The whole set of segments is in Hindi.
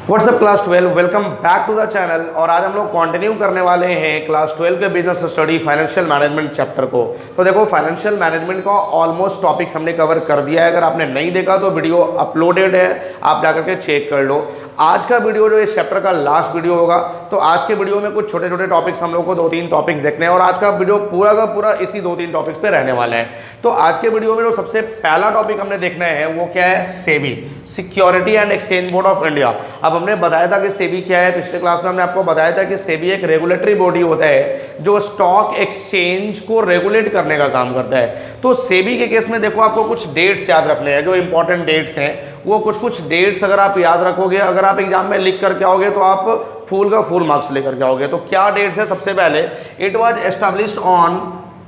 WhatsApp class 12 welcome back to the channel. और आज हम लोग कंटिन्यू करने वाले हैं क्लास 12 के business study financial management chapter को। तो देखो फाइनेंशियल मैनेजमेंट का ऑलमोस्ट टॉपिक्स हमने कवर कर दिया है। अगर आपने नहीं देखा तो वीडियो अपलोडेड है, आप जाकर के चेक कर लो। आज का वीडियो जो इस चैप्टर का लास्ट वीडियो होगा, तो आज के वीडियो में कुछ छोटे छोटे टॉपिक्स हम लोग को 2-3 टॉपिक्स देखने हैं और आज का वीडियो पूरा का पूरा इसी 2-3 टॉपिक्स पे रहने वाला है। तो आज के वीडियो में जो सबसे पहला टॉपिक हमने देखना है वो क्या है, SEBI, security and exchange board of India. अब हमने बताया था कि सेबी क्या है, पिछले क्लास में हमने आपको बताया था कि सेबी एक रेगुलेटरी बॉडी होता है जो स्टॉक एक्सचेंज को रेगुलेट करने का काम करता है। तो सेबी के केस में देखो आपको कुछ डेट्स याद रखने हैं, जो इंपॉर्टेंट डेट्स हैं वो कुछ डेट्स अगर आप याद रखोगे, अगर आप एग्जाम में लिख करके आओगे तो आप फुल का फुल मार्क्स लेकर के आओगे। तो क्या डेट्स है, सबसे पहले इट वाज एस्टैब्लिश्ड ऑन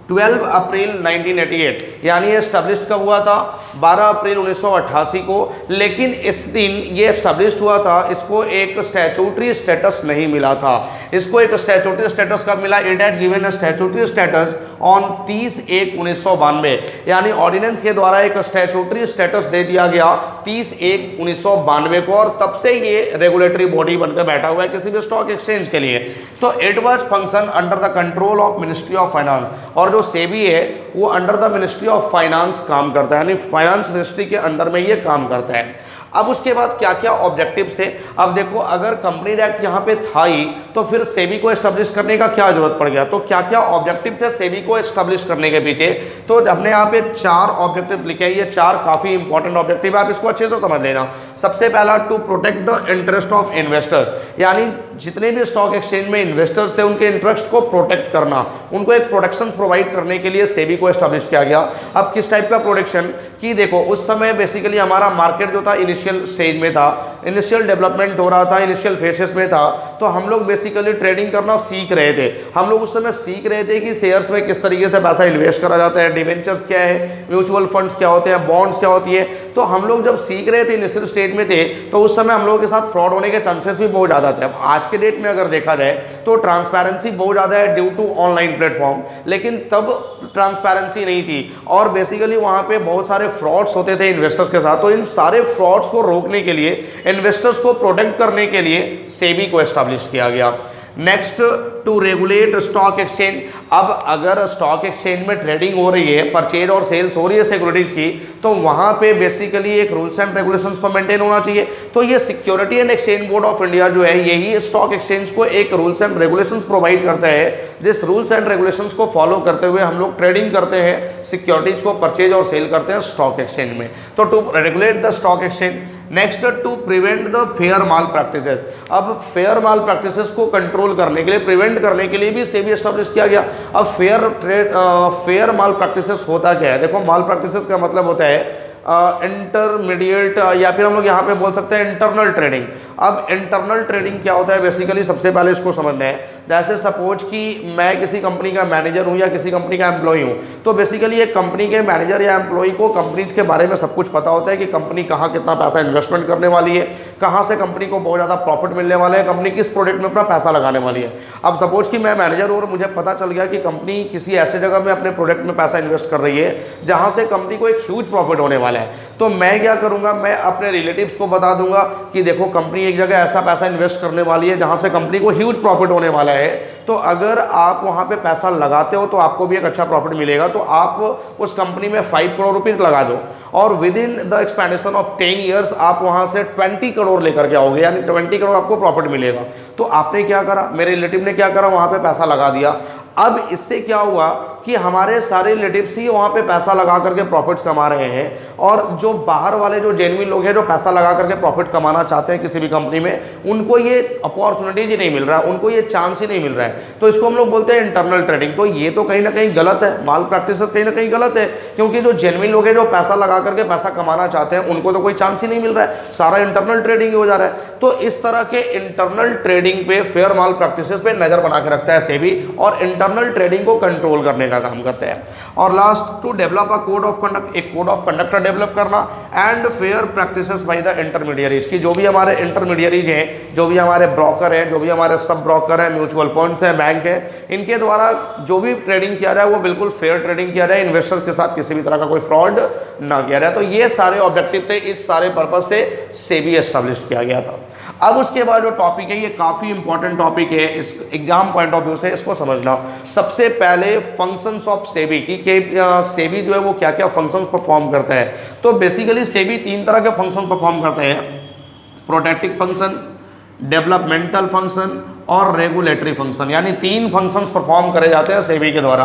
12 अप्रैल 1988, यानी एस्टैब्लिश्ड कब हुआ था, 12 अप्रैल 1988 को। लेकिन इस दिन ये एस्टैब्लिश्ड हुआ था, इसको एक स्टैट्यूटरी स्टेटस नहीं मिला था। इसको एक स्टैट्यूटरी स्टेटस कब मिला, it had given a statutory status on 30/1/1992, यानी ऑर्डिनेंस के द्वारा एक स्टैट्यूटरी स्टेटस दे दिया गया 30/1/1992 को, और तब से ये रेगुलेटरी बॉडी बनकर बैठा हुआ है किसी भी स्टॉक एक्सचेंज के लिए। तो it was function under the control of ministry of finance, और जो सेबी है वो under the ministry of finance काम करता है, यानी फाइनेंस मिनिस्ट्री के अंदर में ये काम करता है। अब उसके बाद क्या क्या ऑब्जेक्टिव्स थे, अब देखो अगर कंपनी एक्ट यहाँ पे था ही तो फिर सेबी को एस्टेब्लिश करने का क्या जरूरत पड़ गया। तो क्या क्या ऑब्जेक्टिव थे सेबी को एस्टेब्लिश करने के पीछे, तो हमने यहाँ पे 4 ऑब्जेक्टिव लिखे हैं। ये 4 काफी इंपॉर्टेंट ऑब्जेक्टिव है, आप इसको अच्छे से समझ लेना। सबसे पहला, to protect the interest of investors, यानी जितने भी स्टॉक एक्सचेंज में इन्वेस्टर्स थे उनके इंटरेस्ट को प्रोटेक्ट करना, उनको एक प्रोटेक्शन प्रोवाइड करने के लिए सेबी को एस्टेब्लिश किया गया। अब किस टाइप का प्रोटेक्शन की, देखो उस समय बेसिकली हमारा मार्केट जो था इनिशियल स्टेज में था, इनिशियल डेवलपमेंट हो रहा था, इनिशियल फेसेस में था, तो हम लोग बेसिकली ट्रेडिंग करना सीख रहे थे। हम लोग उस समय सीख रहे थे कि शेयर्स में किस तरीके से पैसा इन्वेस्ट करा जाता है, डिवेंचर्स क्या है, म्यूचुअल फंड्स क्या होते हैं, बॉन्ड्स क्या होती है। तो हम लोग जब सीख रहे थे, इनिशियल स्टेज में थे, तो उस समय हम लोगों के साथ फ्रॉड होने के चांसेस भी बहुत ज़्यादा थे। अब आज के डेट में अगर देखा जाए तो ट्रांसपेरेंसी बहुत ज़्यादा है ड्यू टू ऑनलाइन प्लेटफॉर्म, लेकिन तब ट्रांसपेरेंसी नहीं थी और बेसिकली वहाँ पे बहुत सारे फ्रॉड्स होते थे इन्वेस्टर्स के साथ। तो इन सारे फ्रॉड्स को रोकने के लिए, इन्वेस्टर्स को प्रोटेक्ट करने के लिए सेबी को एस्टैब्लिश किया गया। Next, to regulate stock exchange. अब अगर स्टॉक एक्सचेंज में ट्रेडिंग हो रही है, परचेज और सेल्स हो रही है सिक्योरिटीज की, तो वहां पे बेसिकली एक रूल्स एंड रेगुलेशंस तो मेंटेन होना चाहिए। तो ये security and exchange board of India जो है, यही स्टॉक एक्सचेंज को एक रूल्स एंड रेगुलेशंस प्रोवाइड करता है, जिस रूल्स एंड रेगुलेशंस को फॉलो करते हुए हम लोग ट्रेडिंग करते हैं, सिक्योरिटीज को परचेज और सेल करते हैं स्टॉक एक्सचेंज में। तो to regulate the stock exchange. Next, to prevent the fair malpractices. अब फेयर माल प्रैक्टिसेस को कंट्रोल करने के लिए, प्रिवेंट करने के लिए भी सेबी एस्टेब्लिश किया गया। अब फेयर माल प्रैक्टिसेस होता क्या है, देखो माल प्रैक्टिसेस का मतलब होता है इंटरमीडिएट, या फिर हम लोग यहाँ पे बोल सकते हैं इंटरनल ट्रेडिंग। अब इंटरनल ट्रेडिंग क्या होता है, बेसिकली सबसे पहले इसको समझना है। जैसे सपोज कि मैं किसी कंपनी का मैनेजर हूँ या किसी कंपनी का एम्प्लॉय हूँ, तो बेसिकली एक कंपनी के मैनेजर या एम्प्लॉय को कंपनीज के बारे में सब कुछ पता होता है कि कंपनी कहाँ कितना पैसा इन्वेस्टमेंट करने वाली है, कहाँ से कंपनी को बहुत ज़्यादा प्रॉफिट मिलने वाला है, कंपनी किस प्रोडक्ट में अपना पैसा लगाने वाली है। अब सपोज कि मैं मैनेजर हूँ और मुझे पता चल गया कि कंपनी किसी ऐसे जगह में अपने प्रोडक्ट में पैसा इन्वेस्ट कर रही है जहाँ से कंपनी को एक ह्यूज प्रॉफिट होने वाला है, तो मैं क्या करूँगा, मैं अपने रिलेटिव्स को बता दूंगा कि देखो कंपनी एक जगह ऐसा पैसा इन्वेस्ट करने वाली है जहाँ से कंपनी को ह्यूज प्रॉफिट होने वाला है। तो अगर आप वहाँ पे पैसा लगाते हो तो आपको भी एक अच्छा प्रॉफिट मिलेगा। तो आप उस कंपनी में 5 करोड़ रुपीज़ लगा दो और within the expectation of 10 years आप वहाँ से 20 करोड़ लेकर के आओगे, यानी 20 करोड़ आपको प्रॉफिट मिलेगा। तो आपने क्या करा, मेरे रिलेटिव ने क्या करा, वहाँ पे पैसा लगा दिया। अब इससे क्या हुआ कि हमारे सारे रिलेटिव्स ही वहाँ पे पैसा लगा करके प्रॉफिट्स कमा रहे हैं, और जो बाहर वाले जो जेन्युइन लोग हैं जो पैसा लगा करके प्रॉफिट कमाना चाहते हैं किसी भी कंपनी में, उनको ये अपॉर्चुनिटी ही नहीं मिल रहा है, उनको ये चांस ही नहीं मिल रहा है। तो इसको हम लोग बोलते हैं इंटरनल ट्रेडिंग। तो ये तो कहीं ना कहीं गलत है, माल प्रैक्टिसेस कहीं ना कहीं गलत है, क्योंकि जो जेन्युइन लोग हैं जो पैसा लगा करके पैसा कमाना चाहते हैं उनको तो कोई चांस ही नहीं मिल रहा है, सारा इंटरनल ट्रेडिंग हो जा रहा है। तो इस तरह के इंटरनल ट्रेडिंग पे, फेयर माल प्रैक्टिसेस पे नजर बना के रखता है सेबी, और इंटरनल ट्रेडिंग को कंट्रोल करने का काम करते हैं। और last, to develop a code of conduct, एक कोड ऑफ कंडक्ट डेवलप करना, and fair practices by the intermediaries, की जो भी हमारे इंटरमीडियरीज हैं, जो भी हमारे ब्रोकर हैं, जो भी हमारे सब ब्रोकर हैं, म्यूचुअल फंड्स हैं, बैंक है, इनके द्वारा जो भी ट्रेडिंग किया जाए वो बिल्कुल फेयर ट्रेडिंग किया जाए, इन्वेस्टर के साथ किसी भी तरह का कोई फ्रॉड ना किया जाए। तो ये सारे ऑब्जेक्टिव थे, इस सारे पर्पज से सेबी एस्टेब्लिश किया गया था। अब उसके बाद जो टॉपिक है ये काफ़ी इंपॉर्टेंट टॉपिक है, इस एग्जाम पॉइंट ऑफ व्यू से इसको समझना। सबसे पहले फंक्शंस ऑफ सेबी की सेबी जो है वो क्या क्या फंक्शंस परफॉर्म करता है। तो बेसिकली सेबी 3 तरह के फंक्शन परफॉर्म करते हैं, प्रोटेक्टिव फंक्शन, डेवलपमेंटल फंक्शन और रेगुलेटरी फंक्शन, यानी 3 फंक्शंस परफॉर्म करे जाते हैं सेबी के द्वारा,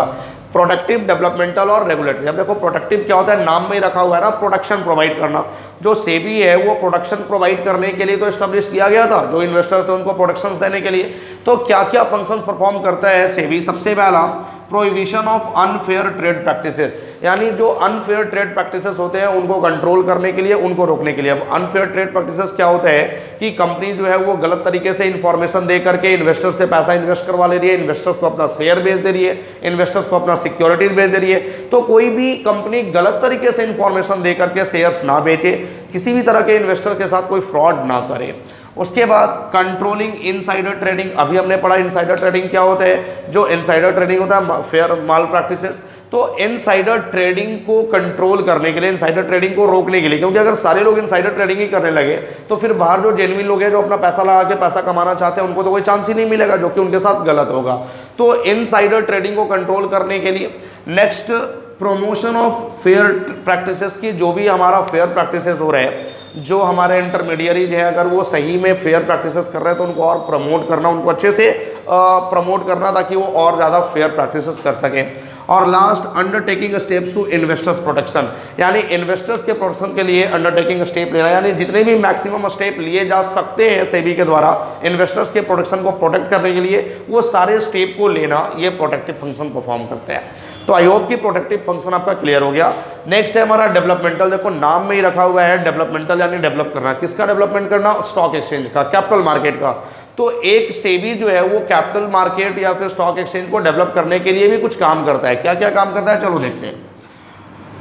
प्रोटेक्टिव, डेवलपमेंटल और रेगुलेटरी। अब देखो प्रोटेक्टिव क्या होता है, नाम में ही रखा हुआ है ना, प्रोटेक्शन प्रोवाइड करना। जो सेबी है वो प्रोटेक्शन प्रोवाइड करने के लिए तो एस्टेब्लिश किया गया था, जो इन्वेस्टर्स थे उनको प्रोटेक्शन देने के लिए। तो क्या क्या फंक्शन परफॉर्म करता है सेबी? सबसे पहला prohibition of unfair trade practices, यानी जो अनफेयर ट्रेड प्रैक्टिसेस होते हैं उनको कंट्रोल करने के लिए, उनको रोकने के लिए। अब अनफेयर ट्रेड प्रैक्टिसेस क्या होता है कि कंपनी जो है वो गलत तरीके से इंफॉर्मेशन दे करके इन्वेस्टर्स से पैसा इन्वेस्ट करवा ले रही है, इन्वेस्टर्स को अपना शेयर बेच दे रही है, इन्वेस्टर्स को अपना सिक्योरिटीज बेच दे रही है। तो कोई भी कंपनी गलत तरीके से इंफॉर्मेशन दे करके शेयर्स ना बेचे, किसी भी तरह के इन्वेस्टर के साथ कोई फ्रॉड ना करे। उसके बाद कंट्रोलिंग इनसाइडर ट्रेडिंग, अभी हमने पढ़ा इनसाइडर ट्रेडिंग क्या होता है। जो इनसाइडर ट्रेडिंग होता है फेयर माल प्रैक्टिसेस, तो इनसाइडर ट्रेडिंग को कंट्रोल करने के लिए, इनसाइडर ट्रेडिंग को रोकने के लिए, क्योंकि अगर सारे लोग इनसाइडर ट्रेडिंग ही करने लगे तो फिर बाहर जो जेन्युइन लोग हैं जो अपना पैसा लगा के पैसा कमाना चाहते हैं उनको तो कोई चांस ही नहीं मिलेगा, जो कि उनके साथ गलत होगा। तो इनसाइडर ट्रेडिंग को कंट्रोल करने के लिए। Next promotion of fair practices की, जो भी हमारा फेयर प्रैक्टिसेस हो रहे हैं, जो हमारे इंटरमीडियरीज हैं अगर वो सही में फेयर प्रैक्टिसेस कर रहे हैं तो उनको और प्रमोट करना, उनको अच्छे से प्रमोट करना ताकि वो और ज़्यादा फेयर प्रैक्टिसेस कर सकें। और last undertaking steps to investors protection, यानी इन्वेस्टर्स के प्रोटेक्शन के लिए अंडरटेकिंग स्टेप लेना, यानी जितने भी मैक्सिमम स्टेप लिए जा सकते हैं सेबी के द्वारा इन्वेस्टर्स के प्रोटेक्शन को प्रोटेक्ट करने के लिए, वो सारे स्टेप को लेना, ये प्रोटेक्टिव फंक्शन परफॉर्म करते हैं। तो आई होप कि प्रोटेक्टिव फंक्शन आपका क्लियर हो गया। नेक्स्ट है हमारा डेवलपमेंटल। देखो नाम में ही रखा हुआ है डेवलपमेंटल, यानी डेवलप करना। किसका डेवलपमेंट करना? स्टॉक एक्सचेंज का, कैपिटल मार्केट का। तो एक सेबी जो है वो कैपिटल मार्केट या फिर स्टॉक एक्सचेंज को डेवलप करने के लिए भी कुछ काम करता है। क्या क्या काम करता है चलो देखते हैं।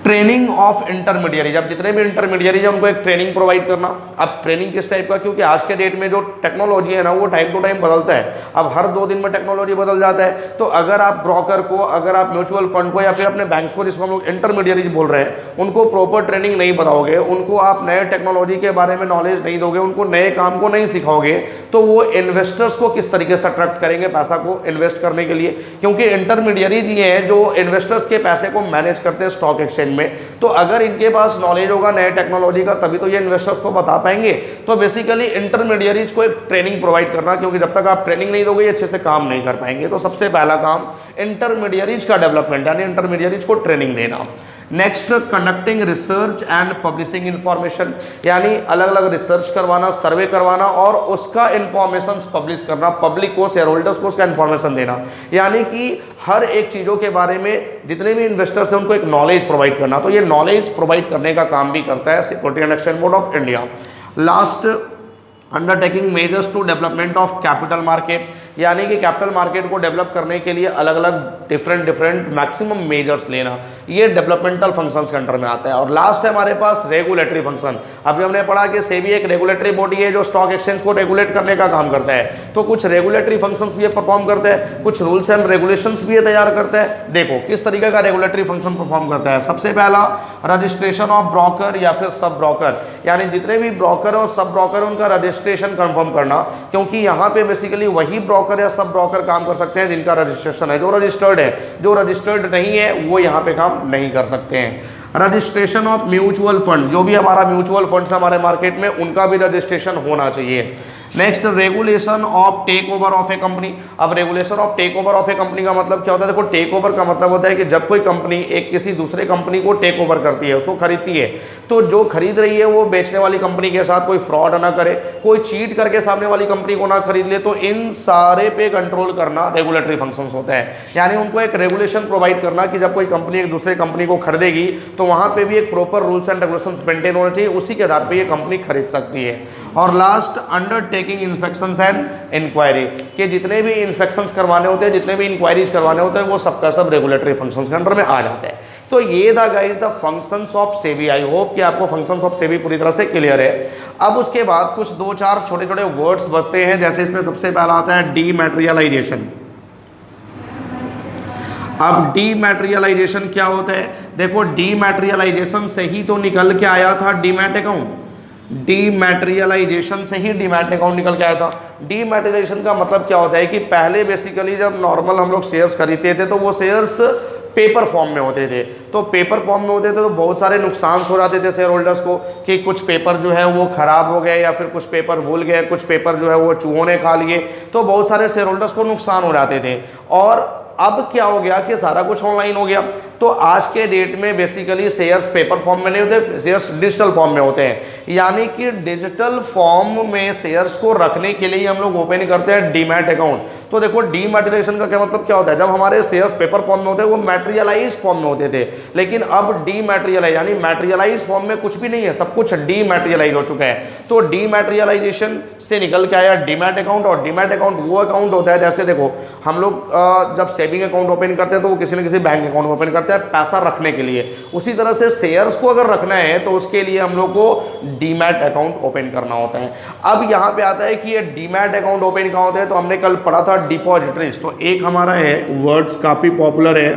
ट्रेनिंग ऑफ इंटरमीडियरीज, अब जितने भी इंटरमीडियरीज है उनको एक ट्रेनिंग प्रोवाइड करना। अब ट्रेनिंग किस टाइप का, क्योंकि आज के डेट में जो टेक्नोलॉजी है ना वो टाइम टू टाइम बदलता है। अब हर 2 दिन में टेक्नोलॉजी बदल जाता है। तो अगर आप ब्रोकर को, अगर आप म्यूचुअल फंड को या फिर अपने बैंक्स को, जिसको हम लोग इंटरमीडियरीज बोल रहे हैं, उनको प्रॉपर ट्रेनिंग नहीं बताओगे, उनको आप नए टेक्नोलॉजी के बारे में नॉलेज नहीं दोगे, उनको नए काम को नहीं सिखाओगे, तो वो इन्वेस्टर्स को किस तरीके से अट्रैक्ट करेंगे पैसा को इन्वेस्ट करने के लिए। क्योंकि इंटरमीडियरीज ये हैं जो इन्वेस्टर्स के पैसे को मैनेज करते हैं स्टॉक एक्सचेंज में। तो अगर इनके पास नॉलेज होगा नए टेक्नोलॉजी का तभी तो ये इन्वेस्टर्स को बता पाएंगे। तो बेसिकली इंटरमीडियरीज को एक ट्रेनिंग प्रोवाइड करना, क्योंकि जब तक आप ट्रेनिंग नहीं दोगे ये अच्छे से काम नहीं कर पाएंगे। तो सबसे पहला काम इंटरमीडियरीज का डेवलपमेंट, यानी इंटरमीडियरीज को ट्रेनिंग देना। Next conducting research and publishing information, यानी अलग अलग रिसर्च करवाना, सर्वे करवाना और उसका इंफॉर्मेशन पब्लिश करना, पब्लिक को, शेयर होल्डर्स को उसका इंफॉर्मेशन देना। यानी कि हर एक चीज़ों के बारे में जितने भी इन्वेस्टर्स हैं उनको एक नॉलेज प्रोवाइड करना। तो ये नॉलेज प्रोवाइड करने का काम भी करता है security and exchange board of India. Last undertaking measures to development of capital market, यानी कि कैपिटल मार्केट को डेवलप करने के लिए अलग अलग डिफरेंट मैक्सिमम मेजर्स लेना, ये डेवलपमेंटल फंक्शंस के अंडर में आता है। और लास्ट है हमारे पास रेगुलेटरी फंक्शन। अभी हमने पढ़ा कि सेबी एक रेगुलेटरी बॉडी है जो स्टॉक एक्सचेंज को रेगुलेट करने का काम करता है। तो कुछ रेगुलेटरी फंक्शंस भी ये परफॉर्म करते हैं, कुछ रूल्स एंड रेगुलेशंस भी ये तैयार करते हैं। देखो किस तरीके का रेगुलेटरी फंक्शन परफॉर्म करता है। सबसे पहला रजिस्ट्रेशन ऑफ ब्रोकर या फिर सब ब्रोकर, यानी जितने भी ब्रोकर और सब ब्रोकर उनका रजिस्ट्रेशन कंफर्म करना, क्योंकि यहाँ पे बेसिकली वही ब्रोकर या सब ब्रोकर काम कर सकते हैं जिनका रजिस्ट्रेशन है, जो रजिस्टर्ड है। जो रजिस्टर्ड नहीं है वो यहाँ पे काम नहीं कर सकते हैं। रजिस्ट्रेशन ऑफ म्यूचुअल फंड, जो भी हमारा म्यूचुअल फंड्स हमारे मार्केट में उनका भी रजिस्ट्रेशन होना चाहिए। Next regulation of take over of a company. अब regulation of take over of a company का मतलब क्या होता है? देखो टेक ओवर का मतलब होता है कि जब कोई कंपनी एक किसी दूसरे कंपनी को टेक ओवर करती है, उसको खरीदती है, तो जो खरीद रही है वो बेचने वाली कंपनी के साथ कोई फ्रॉड ना करे, कोई चीट करके सामने वाली कंपनी को ना खरीद ले। तो इन सारे पे कंट्रोल करना रेगुलेटरी फंक्शंस होते हैं, यानी उनको एक रेगुलेशन प्रोवाइड करना कि जब कोई कंपनी एक दूसरे कंपनी को खरीदेगी तो वहां पे भी एक proper rules and regulation maintain होना चाहिए, उसी के आधार पर ये कंपनी खरीद सकती है। और last undertaking inspections and inquiry, कि जितने भी इंस्पेक्शंस करवाने होते हैं, जितने भी इंक्वायरीज करवाने होते हैं, वो सबका सब रेगुलेटरी फंक्शंस के अंडर में आ जाते हैं। तो ये था guys the functions of SEBI. I hope कि आपको फंक्शंस ऑफ सेबी पूरी तरह से क्लियर है। अब उसके बाद कुछ 2-4 छोटे छोटे वर्ड्स बचते हैं, जैसे इसमें सबसे पहला आता है डीमैटेरियलाइजेशन। अब डीमैटेरियलाइजेशन क्या होता है? देखो डीमैटेरियलाइजेशन से ही तो निकल के आया था डीमैट अकाउंट, डीमैटेरियलाइजेशन से ही डीमैट अकाउंट निकल के आया था। डीमैटेरियलाइजेशन का मतलब क्या होता है कि पहले बेसिकली जब नॉर्मल हम लोग शेयर्स खरीदते थे तो वो शेयर्स पेपर फॉर्म में होते थे, तो पेपर फॉर्म में होते थे तो बहुत सारे नुकसान हो जाते थे शेयर होल्डर्स को कि कुछ पेपर जो है वो खराब हो गए या फिर कुछ पेपर भूल गए, कुछ पेपर जो है वो चूहों ने खा लिए, तो बहुत सारे शेयर होल्डर्स को नुकसान हो जाते थे। और अब क्या हो गया कि सारा कुछ ऑनलाइन हो गया, तो आज के डेट में बेसिकली शेयर्स पेपर फॉर्म में नहीं होते, शेयर्स डिजिटल फॉर्म में होते हैं। यानी कि डिजिटल फॉर्म में शेयर्स को रखने के लिए हम लोग ओपन करते हैं डीमैट अकाउंट। तो देखो डीमैटेरियलाइजेशन का क्या मतलब क्या होता है, जब हमारे शेयर्स पेपर फॉर्म में होते हैं वो मैटेरियलाइज फॉर्म में होते थे, लेकिन अब डीमैटेरियलाइज यानी मैटेरियलाइज फॉर्म में कुछ भी नहीं है, सब कुछ डीमैटेरियलाइज हो चुका है। तो डीमैटेरियलाइजेशन से निकल के आया डीमैट अकाउंट, और डीमैट अकाउंट वो अकाउंट होता है, जैसे देखो हम लोग जब सेविंग अकाउंट ओपन करते हैं तो वो किसी न किसी बैंक अकाउंट ओपन करते हैं पैसा रखने के लिए, उसी तरह से शेयर्स को अगर रखना है तो उसके लिए हम लोग को डीमैट अकाउंट ओपन करना होता है। अब यहाँ पे आता है कि ये डीमैट अकाउंट ओपन कहाँ होता है, तो हमने कल पढ़ा था डिपॉजिटरीज, तो एक हमारा है वर्ड्स काफी पॉपुलर है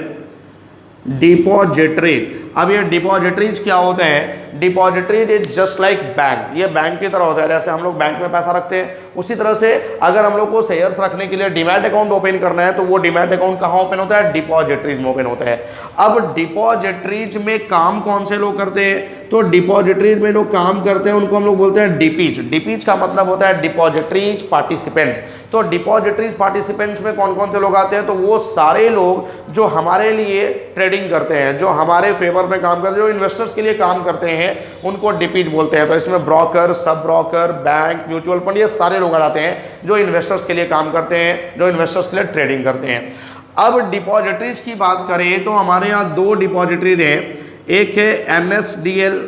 डिपॉजिटरी। अब ये डिपॉजिटरीज क्या होते हैं, depositories is just like bank, ये बैंक की तरह होता है, जैसे हम लोग बैंक में पैसा रखते हैं उसी तरह से अगर हम लोग को शेयर्स रखने के लिए डीमैट अकाउंट ओपन करना है तो वो डीमैट अकाउंट कहाँ ओपन होता है, डिपॉजिटरीज में ओपन होता है। अब डिपॉजिटरीज में काम कौन से लोग करते हैं, तो डिपॉजिटरीज में लोग काम करते हैं उनको हम लोग बोलते हैं डीपीज। डीपीज का मतलब होता है डिपॉजिटरीज पार्टिसिपेंट्स। तो डिपॉजिटरीज पार्टिसिपेंट्स में कौन कौन से लोग आते हैं, तो वो सारे लोग जो हमारे लिए ट्रेडिंग करते हैं, जो हमारे फेवर में काम करते हैं, जो इन्वेस्टर्स के लिए काम करते हैं, उनको डीपीज बोलते हैं। तो इसमें broker, sub broker, bank, mutual fund, ये सारे लोग आ जाते हैं जो इन्वेस्टर्स के लिए काम करते हैं, जो इन्वेस्टर्स के लिए ट्रेडिंग करते हैं। अब डिपॉजिटरीज की बात करें तो हमारे यहाँ दो डिपॉजिटरीज हैं, एक है NSDL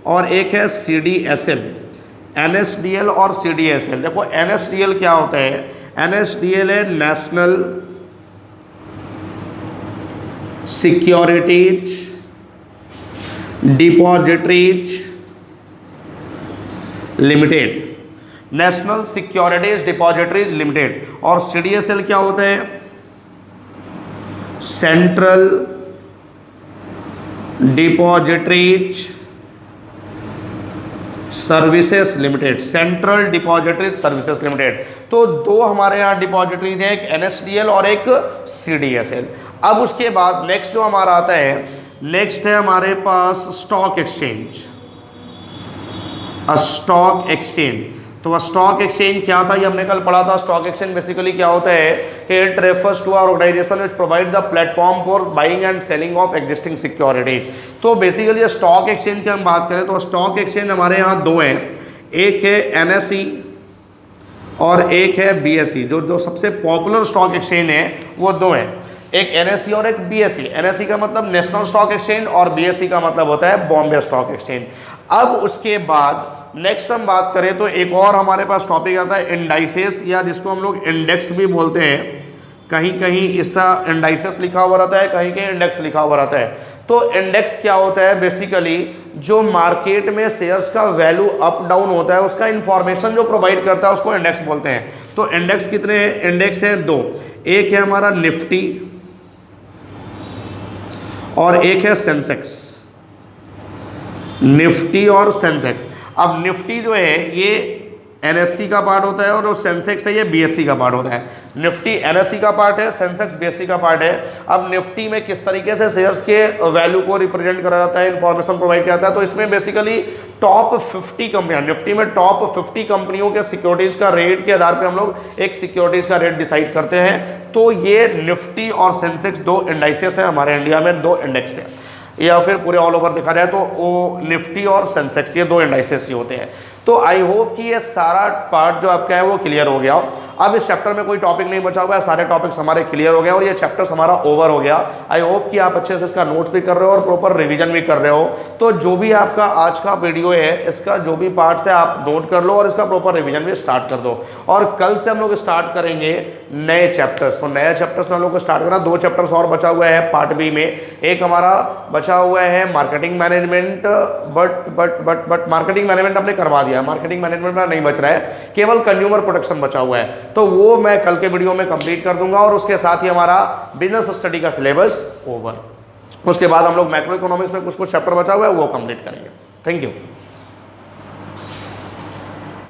और एक है CDSL। NSDL और CDSL, देखो NSDL क्या होता है, NSDL है national securities depositories limited, national securities depositories limited. और CDSL क्या होता है, central depositories services limited, central depositories services limited. तो दो हमारे यहाँ डिपॉजिटरीज हैं, एक NSDL और एक CDSL। अब उसके बाद नेक्स्ट जो हमारा आता है, नेक्स्ट है हमारे पास स्टॉक एक्सचेंज, स्टॉक एक्सचेंज। तो स्टॉक एक्सचेंज क्या था, ये हमने कल पढ़ा था। स्टॉक एक्सचेंज बेसिकली क्या होता है कि it refers to our organization which provide the platform for buying and selling of existing security. तो बेसिकली स्टॉक एक्सचेंज की हम बात करें तो स्टॉक एक्सचेंज हमारे यहाँ दो हैं, एक है NSE और एक है BSE। जो सबसे पॉपुलर स्टॉक एक्सचेंज है वो दो हैं, एक NSE और एक BSE। NSE का मतलब नेशनल स्टॉक एक्सचेंज और BSE का मतलब होता है बॉम्बे स्टॉक एक्सचेंज। अब उसके बाद नेक्स्ट हम बात करें तो एक और हमारे पास टॉपिक आता है इंडाइसेस, या जिसको हम लोग इंडेक्स भी बोलते हैं। कहीं कहीं इसका इंडाइसेस लिखा हुआ रहता है, कहीं कहीं इंडेक्स लिखा हुआ रहता है। तो इंडेक्स क्या होता है, बेसिकली जो मार्केट में शेयर्स का वैल्यू अप डाउन होता है उसका इंफॉर्मेशन जो प्रोवाइड करता है उसको इंडेक्स बोलते हैं। तो इंडेक्स कितने हैं, इंडेक्स है दो, एक है हमारा निफ्टी और एक है सेंसेक्स, निफ्टी और सेंसेक्स। अब निफ्टी जो है ये NSE का पार्ट होता है और जो सेंसेक्स है ये BSE का पार्ट होता है। निफ्टी NSE का पार्ट है, सेंसेक्स BSE का पार्ट है। अब निफ्टी में किस तरीके से शेयर्स के वैल्यू को रिप्रेजेंट करा जाता है, इंफॉर्मेशन प्रोवाइड किया जाता है, तो इसमें बेसिकली टॉप 50 कंपनियां, निफ्टी में टॉप 50 कंपनियों के सिक्योरिटीज का रेट के आधार पर हम लोग एक सिक्योरिटीज का रेट डिसाइड करते हैं। तो ये निफ्टी और सेंसेक्स दो इंडाइसेस है हमारे इंडिया में, दो इंडेक्स है, या फिर पूरे ऑल ओवर देखा जाए तो वो निफ्टी और सेंसेक्स ये दो इंडाइसेस ही होते हैं। तो आई होप कि ये सारा पार्ट जो आपका है वो क्लियर हो गया। अब इस चैप्टर में कोई टॉपिक नहीं बचा हुआ है, सारे टॉपिक्स हमारे क्लियर हो गए और ये चैप्टर्स हमारा ओवर हो गया। आई होप कि आप अच्छे से इसका नोट्स भी कर रहे हो और प्रॉपर रिवीजन भी कर रहे हो। तो जो भी आपका आज का वीडियो है इसका जो भी पार्ट्स है आप नोट कर लो और इसका प्रॉपर रिवीजन भी स्टार्ट कर दो। और कल से हम लोग स्टार्ट करेंगे नए चैप्टर्स। तो नए चैप्टर्स में हम लोग को स्टार्ट करना, दो चैप्टर्स और बचा हुआ है पार्ट बी में। एक हमारा बचा हुआ है marketing management, but marketing management हमने करवा दिया, मार्केटिंग मैनेजमेंट में नहीं बच रहा है, केवल कंज्यूमर प्रोटेक्शन बचा हुआ है। तो वो मैं कल के वीडियो में कंप्लीट कर दूंगा और उसके साथ ही हमारा बिजनेस स्टडी का सिलेबस ओवर। उसके बाद हम लोग मैक्रो इकोनॉमिक्स में कुछ चैप्टर बचा हुआ है वो कंप्लीट करेंगे। Thank you.